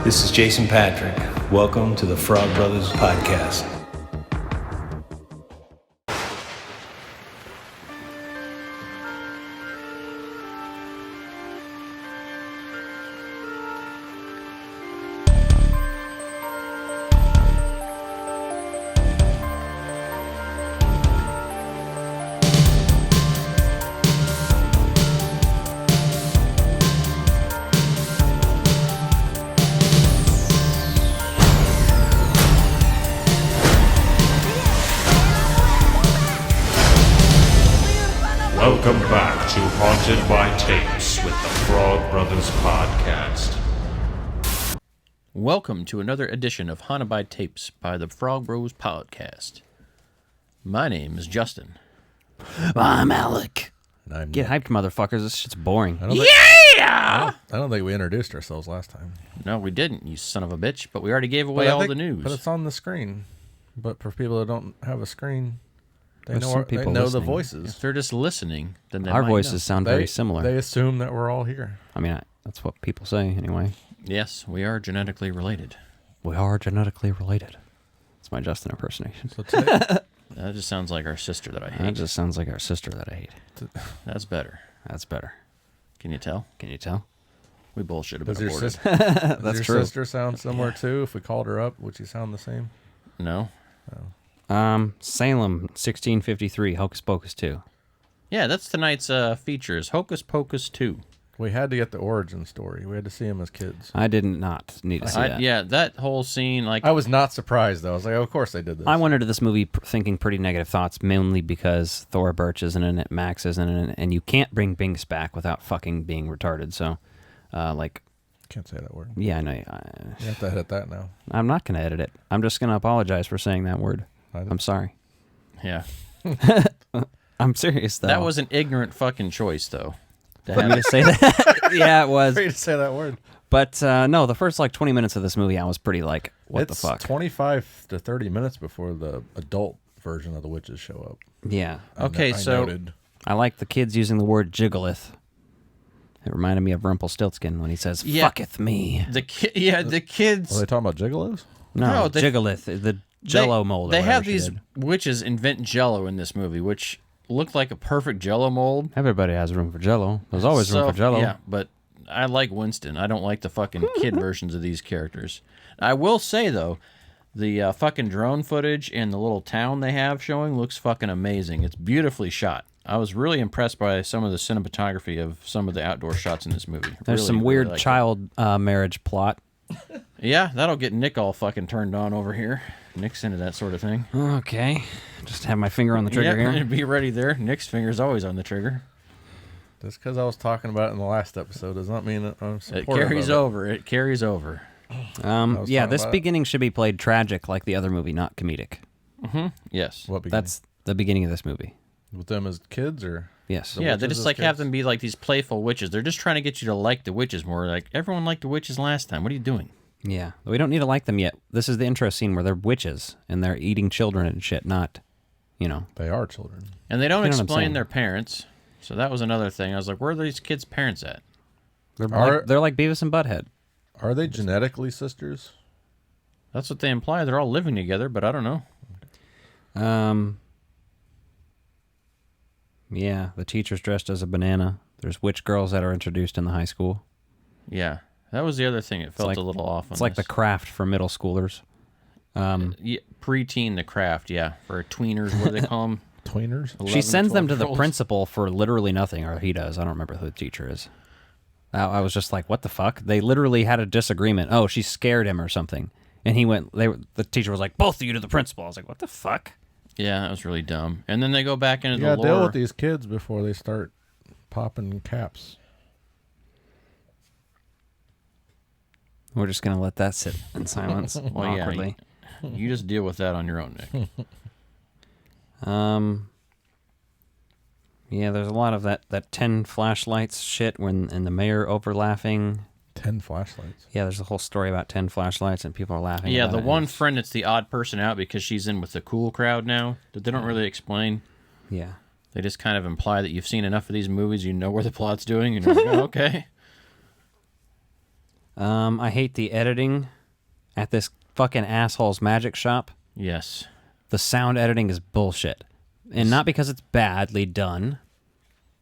This is Jason Patrick. Welcome to the Frog Brothers Podcast. Welcome back to Haunted by Tapes with the Frog Brothers Podcast. Welcome to another edition of Haunted by Tapes by the Frog Bros Podcast. My name is Justin. I'm Alec. And I'm Get Nick. hyped, motherfuckers. This shit's boring. Yeah! I don't think we introduced ourselves last time. No, we didn't, you son of a bitch, but we already gave But away I all think- the news. But it's on the screen. But for people that don't have a screen, they There's know, some they people know the listening. voices. If they're just listening, then they Our might voices know. sound They, very similar. They assume that we're all here. I mean, that's what people say anyway. Yes, we are genetically related. We are genetically related. That's my Justin impersonation. So today, That just sounds like our sister that I That hate. just sounds like our sister that I hate. That's better. That's better. Can you tell? Can you tell? We both should have does been your, aborted. sister, does That's your true. sister sound similar too? If we called her up, would she sound the same? No? Salem, 1653, Hocus Pocus 2. Yeah, that's tonight's features. Hocus Pocus 2. We had to get the origin story. We had to see him as kids. I did not need to see that. Yeah, that whole scene, like... I was not surprised, though. I was like, oh, of course they did this. I went into this movie thinking pretty negative thoughts, mainly because Thora Birch isn't in it, Max isn't in it, and you can't bring Binks back without fucking being retarded. So, Can't say that word. yeah, I know. You have to edit that now. I'm not going to edit it. I'm just going to apologize for saying that word. I- I'm sorry. Yeah. I'm serious, though. That was an ignorant fucking choice, though. To For have me to say that? Yeah, it was. For you to say that word. But no, the first 20 minutes of this movie, I was pretty like, what the fuck? It's 25 to 30 minutes before the adult version of the witches show up. Yeah. Okay, I so noted. I like the kids using the word jiggleth. It reminded me of Rumpelstiltskin when he says, Yeah. fucketh me. the kids. Are they talking about gigolos? No, they- jiggleth, the jello mold. or They have whatever she these did. witches invent jello in this movie, which looked like a perfect jello mold. Everybody has room for jello. There's always room for jello. Yeah, but I like Winston. I don't like the fucking kid versions of these characters. I will say, though, the fucking drone footage and the little town they have showing looks fucking amazing. It's beautifully shot. I was really impressed by some of the cinematography of some of the outdoor shots in this movie. There's Really, some really weird liked it. child marriage plot. Yeah, that'll get Nick all fucking turned on over here. Nick's into that sort of thing. Okay. Just have my finger on the trigger Yeah, here. be ready there. Nick's finger's always on the trigger. Just because I was talking about it in the last episode does not mean that I'm It supportive carries of it. over. It carries over. was Yeah, talking this about it. beginning should be played tragic like the other movie, not comedic. Yes. What beginning? That's the beginning of this movie. With them as kids or? Yes. The Yeah, they witches just as like have kids? them be like these playful witches. They're just trying to get you to like the witches more. Like, everyone liked the witches last time. What are you doing? Yeah. We don't need to like them yet. This is the intro scene where they're witches and they're eating children and shit, not, They are children. And they don't You know what I'm explain saying. their parents. So that was another thing. I was like, where are these kids' parents at? They're like Beavis and Butthead. Are they genetically sisters? That's what they imply. They're all living together, but I don't know. Yeah, the teacher's dressed as a banana. There's witch girls that are introduced in the high school. Yeah. That was the other thing. It felt like- a little off on It's like the this. craft for middle schoolers. Yeah, preteen the craft, yeah. For tweeners, what do they call them? Tweeners? She sends them to the 12-year-olds. principal for literally nothing, or he does. I don't remember who the teacher is. I was just like, what the fuck? They literally had a disagreement. Oh, she scared him or something. And he went, the teacher was like, both of you to the principal. I was like, what the fuck? Yeah, that was really dumb. And then they go back into You the gotta deal lore. with these kids before they start popping caps. We're just going to let that sit in silence Well, yeah, awkwardly. You just deal with that on your own, Nick. Yeah, there's a lot of that 10 flashlights shit and the mayor overlaughing. 10 flashlights. Yeah, there's a whole story about 10 flashlights and people are laughing. Yeah, about the it. one friend that's the odd person out because she's in with the cool crowd now. That they don't really explain. Yeah. They just kind of imply that you've seen enough of these movies, you know where the plot's doing, and you're like, oh, okay. I hate the editing at this fucking asshole's magic shop. Yes. The sound editing is bullshit. And not because it's badly done.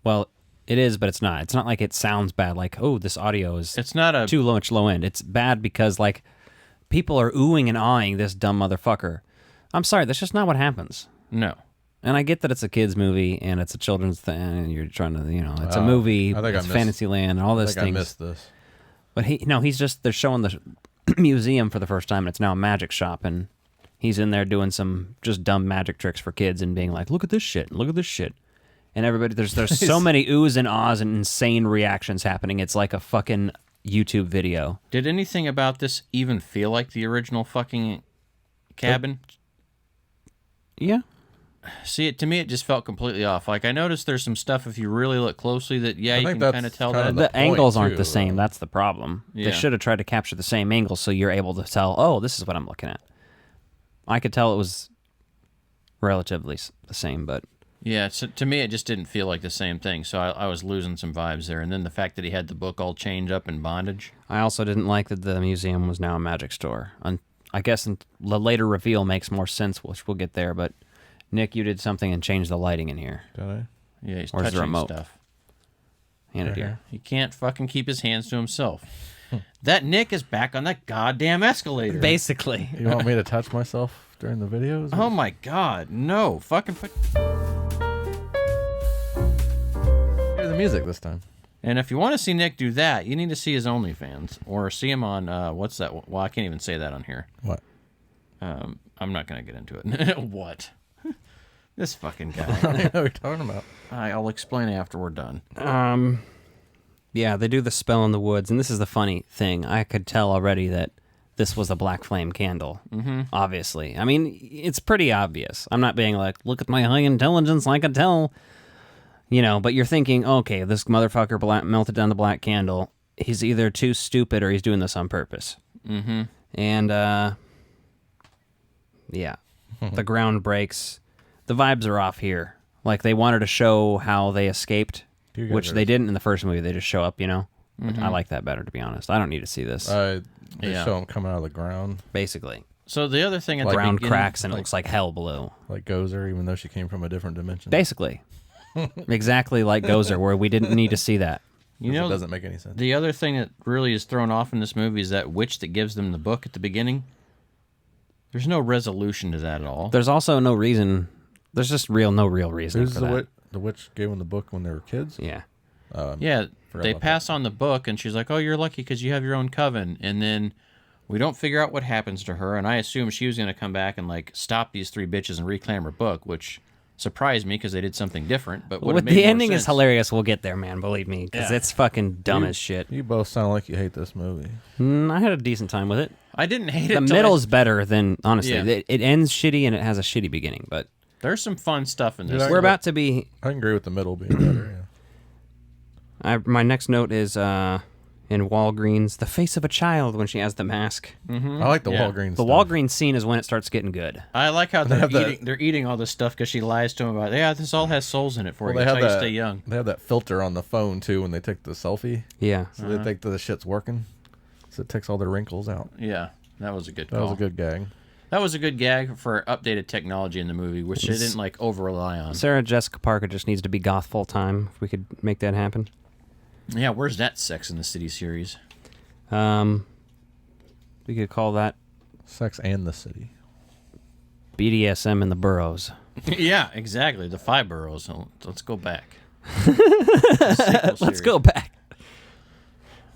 Well, it is, but it's not. It's not like it sounds bad, like, oh, this audio is It's not a... too much low end. It's bad because, like, people are oohing and awing this dumb motherfucker. I'm sorry, that's just not what happens. No. And I get that it's a kid's movie and it's a children's thing and you're trying to, it's a movie, it's Fantasyland and all those things. I missed this. But they're showing the museum for the first time and it's now a magic shop and he's in there doing some just dumb magic tricks for kids and being like, look at this shit, look at this shit. And everybody, there's so many oohs and ahs and insane reactions happening. It's like a fucking YouTube video. Did anything about this even feel like the original fucking cabin? Yeah. See, to me, it just felt completely off. Like, I noticed there's some stuff, if you really look closely, that, you can kind of tell that. The angles aren't the same. That's the problem. Yeah. They should have tried to capture the same angle so you're able to tell, oh, this is what I'm looking at. I could tell it was relatively the same, but... Yeah, so to me, it just didn't feel like the same thing, so I was losing some vibes there. And then the fact that he had the book all chained up in bondage. I also didn't like that the museum was now a magic store. I guess the later reveal makes more sense, which we'll get there, but... Nick, you did something and changed the lighting in here. Did I? Yeah, he's Where's the touching remote? stuff. Hand it here. He can't fucking keep his hands to himself. That Nick is back on that goddamn escalator. Basically. You want me to touch myself during the videos? Oh my god, no. Fucking put... Hear the music this time. And if you want to see Nick do that, you need to see his OnlyFans. Or see him on, what's that? Well, I can't even say that on here. What? I'm not going to get into it. What? This fucking guy. I don't know what you're talking about. I'll explain after we're done. Yeah, they do the spell in the woods, and this is the funny thing. I could tell already that this was a black flame candle, obviously. I mean, it's pretty obvious. I'm not being like, look at my high intelligence, I can tell. But you're thinking, okay, this motherfucker melted down the black candle. He's either too stupid or he's doing this on purpose. Mm-hmm. And, yeah, the ground breaks. The vibes are off here. Like, they wanted to show how they escaped, which they didn't in the first movie. They just show up, But I like that better, to be honest. I don't need to see this. They show him coming out of the ground. Basically. So the other thing at The the ground beginning, cracks and it looks like hell below. Like Gozer, even though she came from a different dimension. Basically. Exactly like Gozer, where we didn't need to see that. you know, it doesn't make any sense. the other thing that really is thrown off in this movie is that witch that gives them the book at the beginning. There's no resolution to that at all. There's also no reason. There's just no real reason Who's for that. the witch gave him the book when they were kids? Yeah. Yeah, they about pass on the book, and she's like, oh, you're lucky because you have your own coven. And then we don't figure out what happens to her, and I assume she was going to come back and, like, stop these three bitches and reclaim her book, which surprised me because they did something different. But With the ending is hilarious. We'll get there, man. Believe me, because it's fucking dumb as shit. You both sound like you hate this movie. I had a decent time with it. I didn't hate it. The till middle's better than, honestly. Yeah. It ends shitty and it has a shitty beginning, but There's some fun stuff in this. Yeah, we're about to be... I can agree with the middle being better, yeah. My next note is in Walgreens, the face of a child when she has the mask. I like the Yeah. Walgreens The stuff. Walgreens scene is when it starts getting good. I like how have they're eating all this stuff because she lies to him about, yeah, this all has souls in it for you. They That's have how you that, stay young. They have that filter on the phone, too, when they take the selfie. Yeah. So they think that the shit's working. So it takes all their wrinkles out. Yeah, that was a good call. That was a good gag. That was a good gag for updated technology in the movie, which they didn't, like, over-rely on. Sarah Jessica Parker just needs to be goth full time if we could make that happen. Yeah, where's that Sex in the City series? We could call that Sex and the City. BDSM in the boroughs. Yeah, exactly. The 5 boroughs. So let's go back. Let's go back.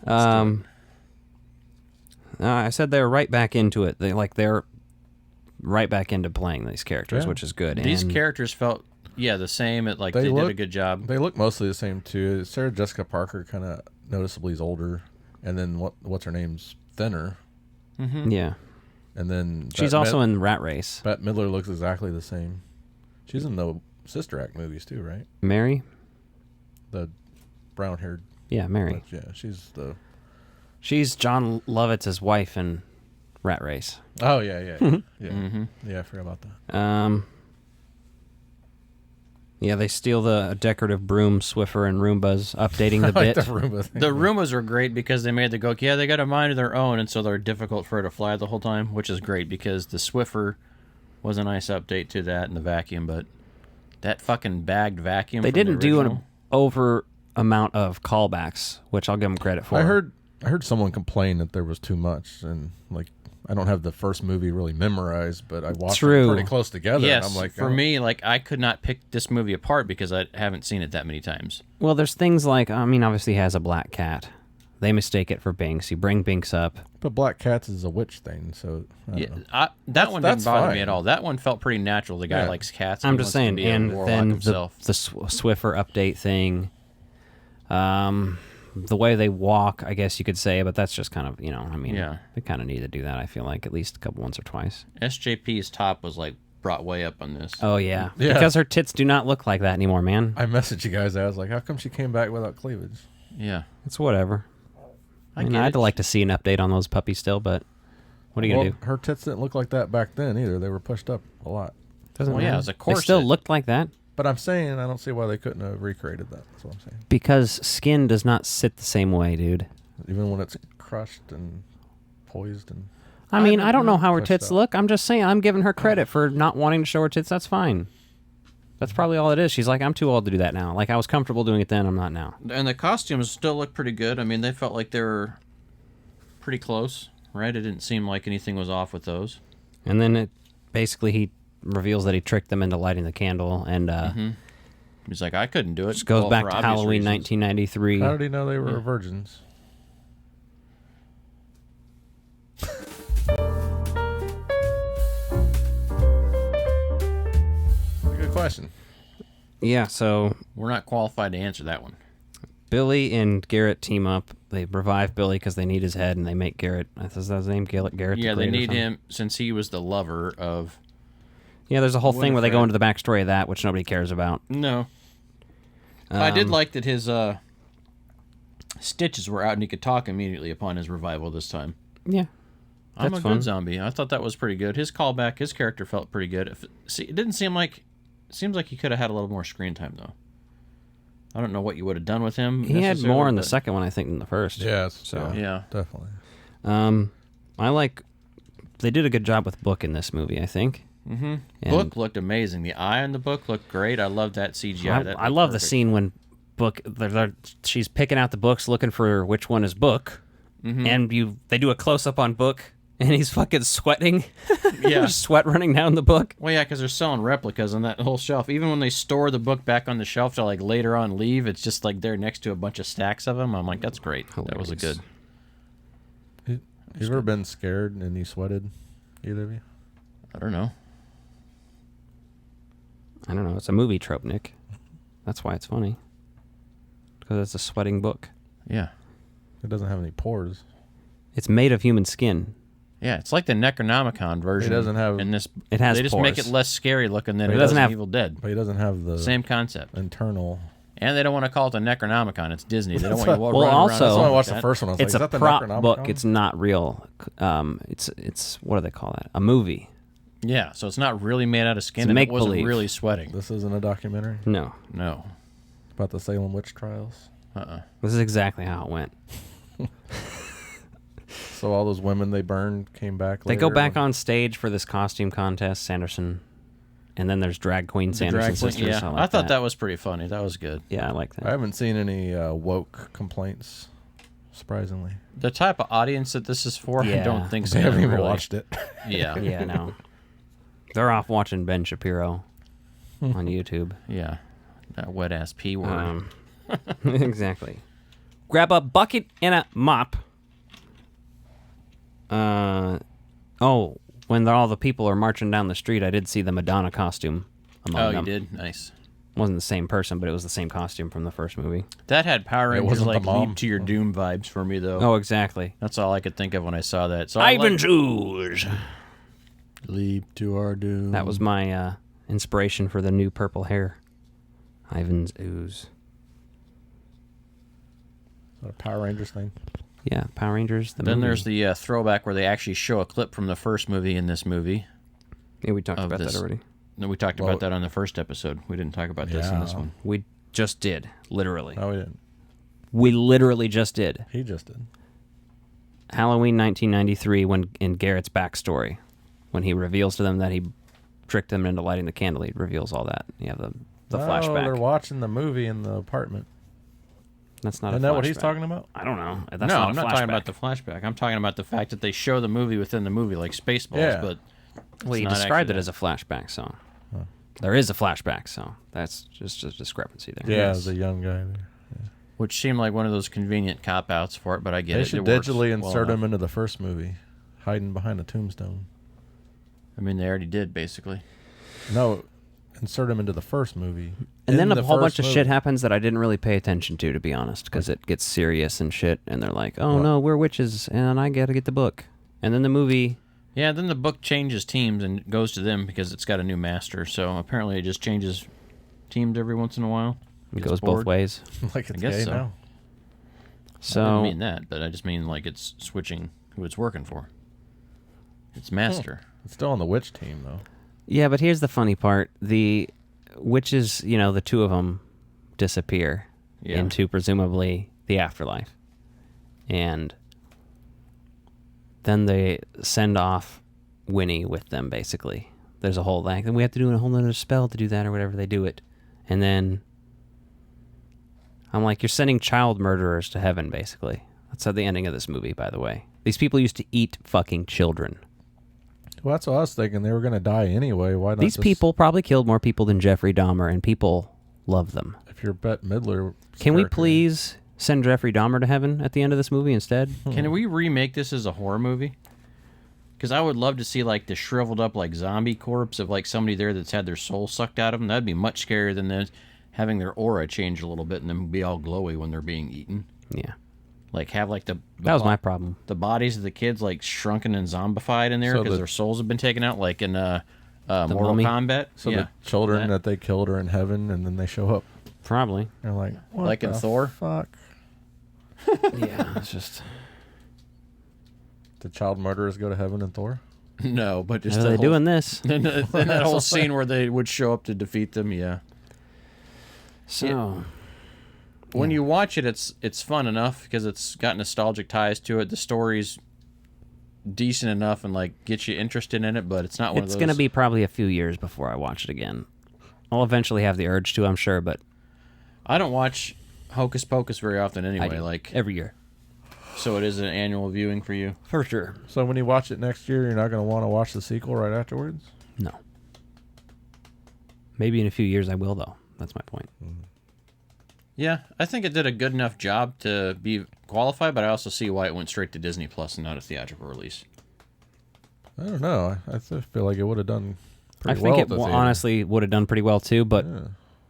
I said they're right back into it. They're right back into playing these characters, Yeah. which is good. These And characters felt, the same. They did a good job. They look mostly the same, too. Sarah Jessica Parker kind of noticeably is older. And then what's her name's thinner. Yeah. And then She's also in Rat Race. Bette Midler looks exactly the same. She's in the Sister Act movies, too, right? Mary? The brown-haired. Yeah, Mary. Yeah, She's John Lovitz's wife in Rat Race. Oh, yeah. Yeah, I forgot about that. Yeah, they steal the decorative broom, Swiffer and Roombas, updating the I like bit. the Roomba thing. The Roombas are great because they made the go, yeah, they got a mind of their own, and so they're difficult for her to fly the whole time, which is great because the Swiffer was a nice update to that and the vacuum, but that fucking bagged vacuum. They from the didn't do an original- over amount of callbacks, which I'll give them credit for. I heard someone complain that there was too much, and like I don't have the first movie really memorized, but I watched True. them pretty close together. Yes, and I'm like, for me, like I could not pick this movie apart because I haven't seen it that many times. Well, there's things like, I mean, obviously he has a black cat. They mistake it for Binks. You bring Binks up. but Black Cats is a witch thing, so I don't Yeah, know. that one didn't that's bother fine. me at all. That one felt pretty natural. The guy Yeah. likes cats. I'm he just wants to saying, be a and warlock then himself. the Swiffer update thing, the way they walk, I guess you could say, but that's just kind of, I mean, Yeah. they kind of need to do that, I feel like, at least a couple once or twice. SJP's top was like brought way up on this. Oh, yeah. Yeah. Because her tits do not look like that anymore, man. I messaged you guys. I was like, how come she came back without cleavage? Yeah, It's whatever. I mean, get I'd it. like to see an update on those puppies still, but what are you going to do? Her tits didn't look like that back then either. They were pushed up a lot. Doesn't Well, yeah, matter. it was a They corset. still looked like that. But I'm saying I don't see why they couldn't have recreated that. That's what I'm saying. Because skin does not sit the same way, dude. Even when it's crushed and poised and I mean, I don't know how her pushed tits up. look. I'm just saying, I'm giving her credit for not wanting to show her tits. That's fine. That's probably all it is. She's like, I'm too old to do that now. Like, I was comfortable doing it then. I'm not now. and the costumes still look pretty good. I mean, they felt like they were pretty close, right? It didn't seem like anything was off with those. And then he reveals that he tricked them into lighting the candle, and He's like, I couldn't do it. just goes Well, back for to obvious Halloween reasons. 1993. how did he know they were virgins? Good question. Yeah, so We're not qualified to answer that one. Billy and Garrett team up. They revive Billy because they need his head, and they make Garrett. Is that his name? Garrett. Yeah, the they Great or need something? him since he was the lover of. Yeah, there's a whole thing where they go Winifred. into the backstory of that, which nobody cares about. No, I did Um, like that his stitches were out and he could talk immediately upon his revival this time. Yeah, I'm That's a fun. good zombie. I thought that was pretty good. His callback, his character felt pretty good. It didn't seem like. Seems like he could have had a little more screen time though. I don't know what you would have done with him. he had necessarily, more in the but- second one, I think, than the first. Yes. So- Yeah. Definitely. I like. They did a good job with Book in this movie, I think. Mm-hmm. And- Book looked amazing. The eye on the book looked great. I love that CGI. That I looked love the perfect. scene when Book. She's picking out the books, looking for which one is Book, Mm-hmm. and they do a close up on Book, and he's fucking sweating. Yeah. There's sweat running down the book. Well, yeah, because they're selling replicas on that whole shelf. Even when they store the book back on the shelf to like later on leave, it's just like there next to a bunch of stacks of them. I'm like, that's great. That was a good. You ever been scared and you sweated? Either of you? I don't know. I don't know. It's a movie trope, Nick. That's why it's funny. Because it's a sweating book. Yeah. It doesn't have any pores. It's made of human skin. Yeah, it's like the Necronomicon version. It doesn't have- in this. It has They just make it pores. less scary looking than But it it doesn't does in have- Evil Dead. But he doesn't have the Same concept. internal. And they don't want to call it a Necronomicon. It's Disney. They don't want you Well, running around also- That's why I like watched that. the first one. I was It's like, a is that the prop Necronomicon? book. It's not real. It's what do they call that? A movie. Yeah, so it's not really made out of skin, It's and it wasn't make-believe. really sweating. This isn't a documentary No. No. about the Salem witch trials. This is exactly how it went. So all those women they burned came back. They go later back when- on stage for this costume contest, Sanderson, and then there's drag queen Sanderson Drag queen- sisters. yeah, like I thought that was pretty funny. That was good. Yeah, I like that. I haven't seen any woke complaints. Surprisingly, The type of audience that this is for, I Yeah. don't think so. they haven't even really. watched it. Yeah. Yeah, no. They're off watching Ben Shapiro on YouTube. Yeah. That wet ass P word. Exactly. Grab a bucket and a mop. When all the people are marching down the street, I did see the Madonna costume among Oh, them. you did? Nice. Wasn't the same person, but it was the same costume from the first movie. That had Power It Rangers wasn't the like mom. Leap to Your Doom vibes for me though. Oh, exactly. That's all I could think of when I saw that. So I Ivan's like- Ooze. Leap to Our Doom. That was my inspiration for the new purple hair. Ivan's Ooze. Is that a Power Rangers thing? Yeah, Power Rangers. Then movie. there's the throwback where they actually show a clip from the first movie in this movie. Yeah, we talked of about this. that already. No, we talked about that on the first episode. We didn't talk about this in this one. We just did, literally. No, we didn't. We literally just did. He just did. Halloween 1993, when in Garrett's backstory, when he reveals to them that he tricked them into lighting the candle, he reveals all that. You have the flashback. They're watching the movie in the apartment. That's not Isn't a flashback. that what he's talking about? I don't know. That's No, not I'm a not talking flashback. about the flashback. I'm talking about the fact that they show the movie within the movie, like Spaceballs, Yeah. but Well, he not described it actually as a flashback, so there is a flashback, so that's just a discrepancy there. Yeah, Yes. the young guy there. which seemed like one of those convenient cop-outs for it, but I get They it. should It works digitally well insert him enough. into the first movie, hiding behind a tombstone. I mean, they already did, basically. No, insert him into the first movie. And then In a the whole first bunch of movie. shit happens that I didn't really pay attention to be honest, because it gets serious and shit, and they're like, oh What? no, we're witches, and I gotta get the book. And then the movie, Yeah, then the book changes teams and goes to them because it's got a new master, so apparently it just changes teams every once in a while. it Gets goes bored. both ways. Like it's guess gay so. now. I So, didn't mean that, but I just mean like it's switching who it's working for. It's master. It's still on the witch team though. yeah, but here's the funny part. The witches, the two of them disappear Yeah. into presumably the afterlife. And then they send off Winnie with them, basically. There's a whole and we have to do a whole other spell to do that or whatever, they do it. And then I'm like, you're sending child murderers to heaven, basically. That's at the ending of this movie, by the way. These people used to eat fucking children. Well, that's what I was thinking. They were going to die anyway. Why not? These just- people probably killed more people than Jeffrey Dahmer, and people love them. If you're Bette Midler, Can we character- please send Jeffrey Dahmer to heaven at the end of this movie instead? Can we remake this as a horror movie? Because I would love to see like the shriveled up like zombie corpse of like somebody there that's had their soul sucked out of them. That'd be much scarier than this, having their aura change a little bit and then be all glowy when they're being eaten. Yeah. Like have like the That was my problem. the bodies of the kids like shrunken and zombified in there So because the- their souls have been taken out, like in Mortal Mummy? Kombat. So yeah, the children that. that they killed are in heaven, and then they show up. Probably. They're like, what Like in the Thor? Fuck. Yeah, it's just... Did child murderers go to heaven in Thor? No, but just How are the they whole- doing this? in that whole scene where they would show up to defeat them. Yeah. So... When you watch it, it's fun enough because it's got nostalgic ties to it. The story's decent enough and like gets you interested in it, but it's not one of It's those. going to be probably a few years before I watch it again. I'll eventually have the urge to, I'm sure, but I don't watch Hocus Pocus very often I anyway. do. Like, every year. so it is an annual viewing for you. For sure. So when you watch it next year, you're not going to want to watch the sequel right afterwards? No. Maybe in a few years I will, though. That's my point. Yeah, I think it did a good enough job to be qualified, but I also see why it went straight to Disney Plus and not a theatrical release. I don't know. I feel like it would have done I pretty think well. it at the theater. honestly would have done pretty well, too, but Yeah.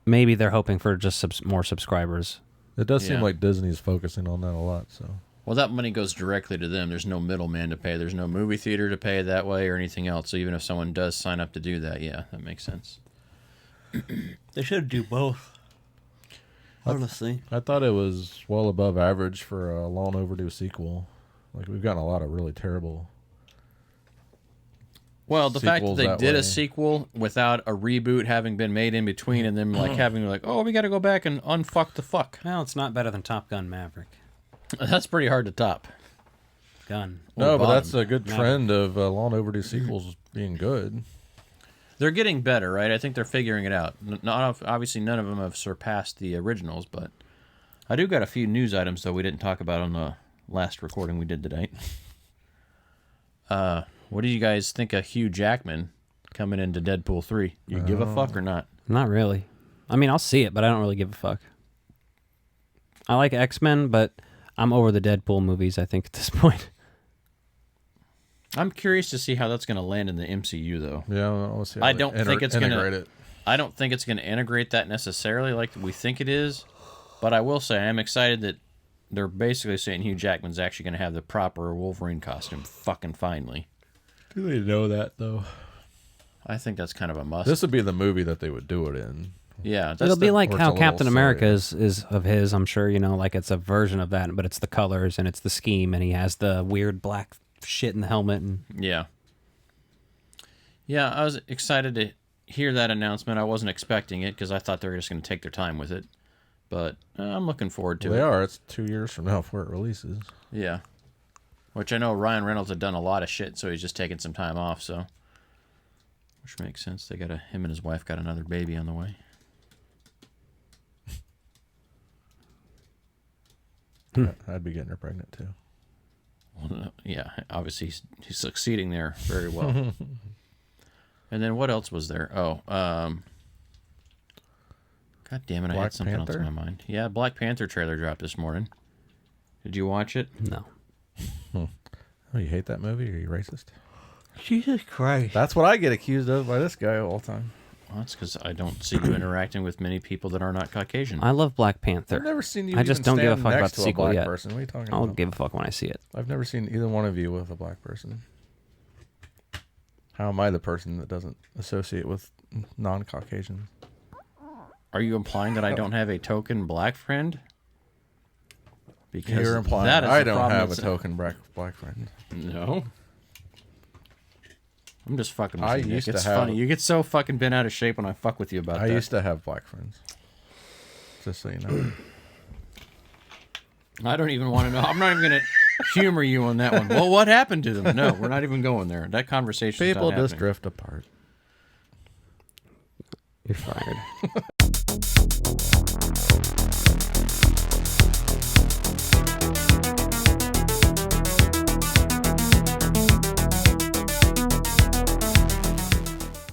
maybe they're hoping for just more subscribers. It does seem Yeah. like Disney's focusing on that a lot. So Well, that money goes directly to them. There's no middleman to pay. There's no movie theater to pay that way or anything else. So even if someone does sign up to do that, yeah, that makes sense. They should do both. Honestly. I thought it was well above average for a long overdue sequel. Like we've gotten a lot of really terrible. Well, the fact that Sequels they that did way. a sequel without a reboot having been made in between and them like having like, oh, we got to go back and unfuck the fuck. Well, it's not better than Top Gun Maverick. That's pretty hard to top. Gun. No, Or but that's bottom. a good trend of long overdue sequels being good. They're getting better, right? I think they're figuring it out. Not obviously, none of them have surpassed the originals, but I do got a few news items though we didn't talk about on the last recording we did tonight. What do you guys think of Hugh Jackman coming into Deadpool 3? You give a fuck or not? Not really. I mean, I'll see it, but I don't really give a fuck. I like X-Men, but I'm over the Deadpool movies, I think, at this point. I'm curious to see how that's going to land in the MCU though. Yeah, we'll see. How I they don't think it's gonna- integrate it. I don't think it's going to integrate that necessarily like we think it is, but I will say I'm excited that they're basically saying Hugh Jackman's actually going to have the proper Wolverine costume fucking finally. Do they know that though? I think that's kind of a must. This would be the movie that they would do it in. Yeah, that's It'll be like or it's a how little Captain America silly. is of his, I'm sure, like it's a version of that, but it's the colors and it's the scheme, and he has the weird black shit in the helmet. And yeah. Yeah, I was excited to hear that announcement. I wasn't expecting it because I thought they were just going to take their time with it. But I'm looking forward to They it. are. It's 2 years from now before it releases. Yeah. Which I know Ryan Reynolds had done a lot of shit, so he's just taking some time off, so. Which makes sense. Him and his wife got another baby on the way. I'd be getting her pregnant too. Well, yeah, obviously he's succeeding there very well. And then what else was there? Oh, God damn it, I Black had something else Panther? in my mind. Yeah, Black Panther trailer dropped this morning. Did you watch it? No. Oh, you hate that movie? Or are you racist? Jesus Christ. That's what I get accused of by this guy all the time. Well, that's because I don't see you interacting with many people that are not Caucasian. I love Black Panther. I've never seen you. I just even don't give a stand fuck about next the to a sequel black yet. person. What are you talking I'll about? give a fuck when I see it. I've never seen either one of you with a black person. How am I the person that doesn't associate with non-Caucasians? Are you implying that I don't have a token black friend? Because You're implying that is I the don't problem have a that's- token black friend. No. I'm just fucking with I you, Nick. used to It's have- funny. You get so fucking bent out of shape when I fuck with you about I that. used to have black friends. Just so you know. I don't even want to know. I'm not even going to humor you on that one. Well, what happened to them? No, we're not even going there. That conversation People not just happening. drift apart. You're fired.